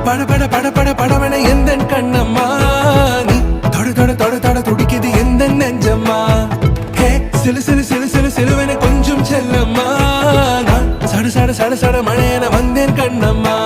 பட பட பட பட படவன எந்த கண்ணம்மா நீ தொட தொட தொட தொட துடிக்குது எந்த நெஞ்சம்மா ஹே சிலு சிலு சிலு சிலு சிலுவன கொஞ்சம் செல்லம்மா நான் சட சட சட சட மழையன வந்தேன் கண்ணம்மா